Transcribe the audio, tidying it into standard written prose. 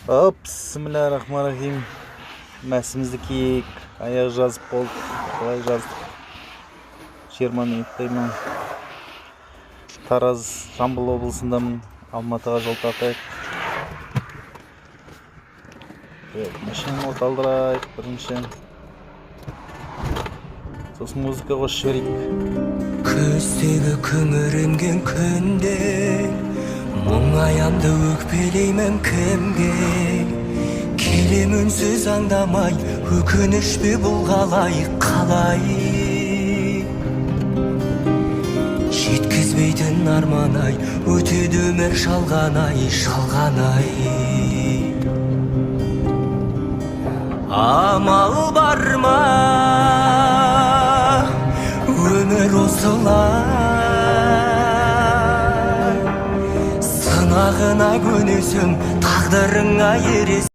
Bismillahirrahmanirrahim. Мәсімізді киік, аяқ жазып болды. Қалай жаздық? 20 минуттаймын. Тараз, Жамбыл облысындамын. Алматыға жол тартайық. Машинаны оталдырайық бірінші. Сосын музыка қосып жіберейік. Көздегі күңіренген күнде мұңаямды өкпелеймін кімге? Келем үнсіз аңдамай, өкінішпе бұл қалай? Жеткізбейтін арман-ай, өтеді өмір шалған-ай. Амал бар ма, өмір осылай? Сынағына көнесің, тағдырыңа ересің.